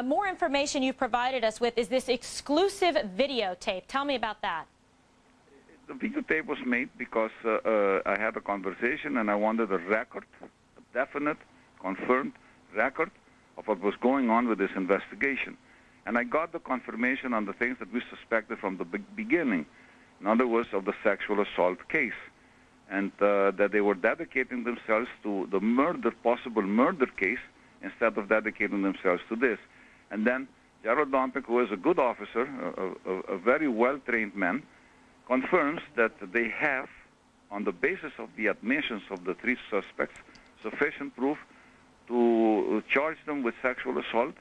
More information you've provided us with is this exclusive videotape. Tell me about that. The videotape was made because I had a conversation and I wanted a record, a definite, confirmed record of what was going on with this investigation. And I got the confirmation on the things that we suspected from the beginning. In other words, of the sexual assault case. And that they were dedicating themselves to the possible murder case, instead of dedicating themselves to this. And then Gerald Dompig, who is a good officer, a very well-trained man, confirms that they have, on the basis of the admissions of the three suspects, sufficient proof to charge them with sexual assault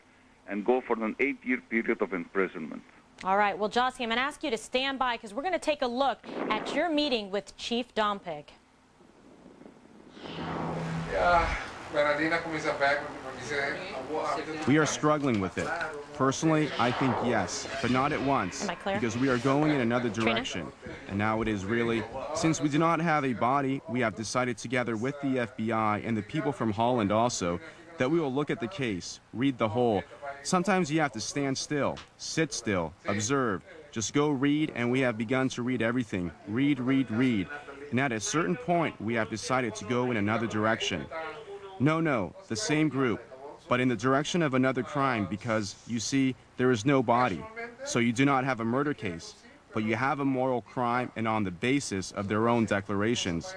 and go for an 8-year period of imprisonment. All right. Well, Jossy, I'm going to ask you to stand by because we're going to take a look at your meeting with Chief Dompig. We are struggling with it. Personally, I think yes, but not at once, Am I clear? because we are going in another direction. And now it is really, since we do not have a body, we have decided together with the FBI and the people from Holland also, that we will look at the case, read the whole. Sometimes you have to stand still, sit still, observe. Just go read, and we have begun to read everything. Read, read, read. And at a certain point, we have decided to go in another direction. No, the same group, but in the direction of another crime because, you see, there is no body. So you do not have a murder case, but you have a moral crime, and on the basis of their own declarations.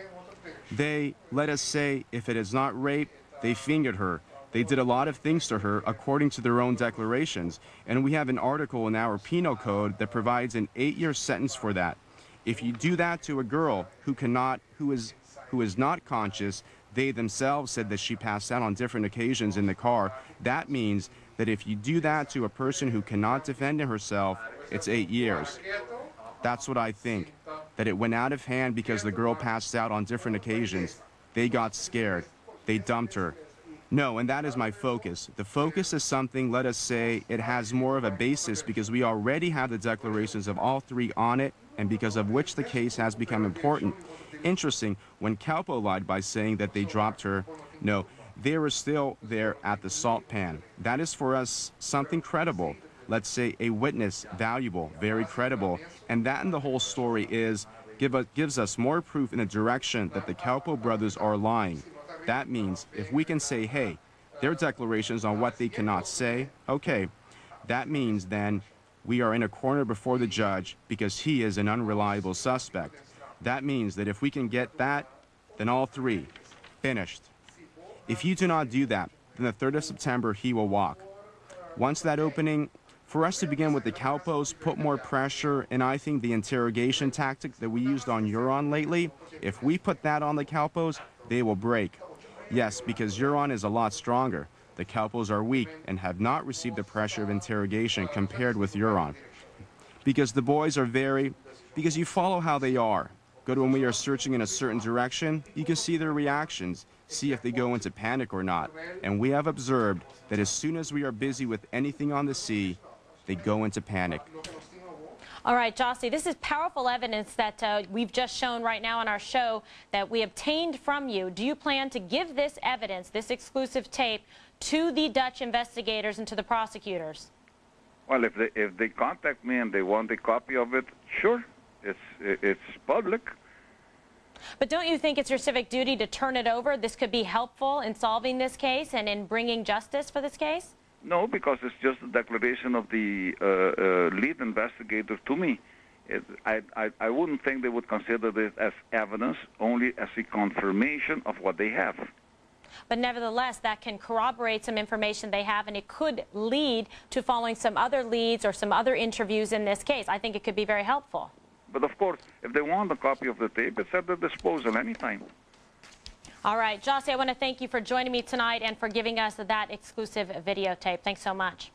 They, let us say, if it is not rape, they fingered her. They did a lot of things to her according to their own declarations, and we have an article in our penal code that provides an 8-year sentence for that. If you do that to a girl who is not conscious, they themselves said that she passed out on different occasions in the car. That means that if you do that to a person who cannot defend herself, it's 8 years. That's what I think, that it went out of hand because the girl passed out on different occasions. They got scared. They dumped her. No, and that is my focus. The focus is something, let us say, it has more of a basis because we already have the declarations of all three on it, and because of which the case has become important. Interesting, when Calpo lied by saying that they dropped her, no, they were still there at the salt pan. That is for us something credible. Let's say a witness, valuable, very credible. And that in the whole story is, gives us more proof in the direction that the Calpo brothers are lying. That means if we can say, hey, their declarations on what they cannot say, okay, that means then we are in a corner before the judge because he is an unreliable suspect. That means that if we can get that, then all three, finished. If you do not do that, then the 3rd of September he will walk. Once that opening, for us to begin with the Calpos, put more pressure, and I think the interrogation tactic that we used on Huron lately, if we put that on the Calpos, they will break. Yes, because Huron is a lot stronger. The Calpos are weak and have not received the pressure of interrogation compared with Huron. Because the boys are because you follow how they are. Good when we are searching in a certain direction, you can see their reactions, see if they go into panic or not. And we have observed that as soon as we are busy with anything on the sea, they go into panic. All right, Jossy, this is powerful evidence that we've just shown right now on our show that we obtained from you. Do you plan to give this evidence, this exclusive tape, to the Dutch investigators and to the prosecutors? Well, if they contact me and they want a copy of it, sure, it's public. But don't you think it's your civic duty to turn it over? This could be helpful in solving this case and in bringing justice for this case? No, because it's just a declaration of the lead investigator to me. I wouldn't think they would consider this as evidence, only as a confirmation of what they have. But nevertheless, that can corroborate some information they have, and it could lead to following some other leads or some other interviews in this case. I think it could be very helpful. But of course, if they want a copy of the tape, it's at their disposal anytime. All right, Jossy, I want to thank you for joining me tonight and for giving us that exclusive videotape. Thanks so much.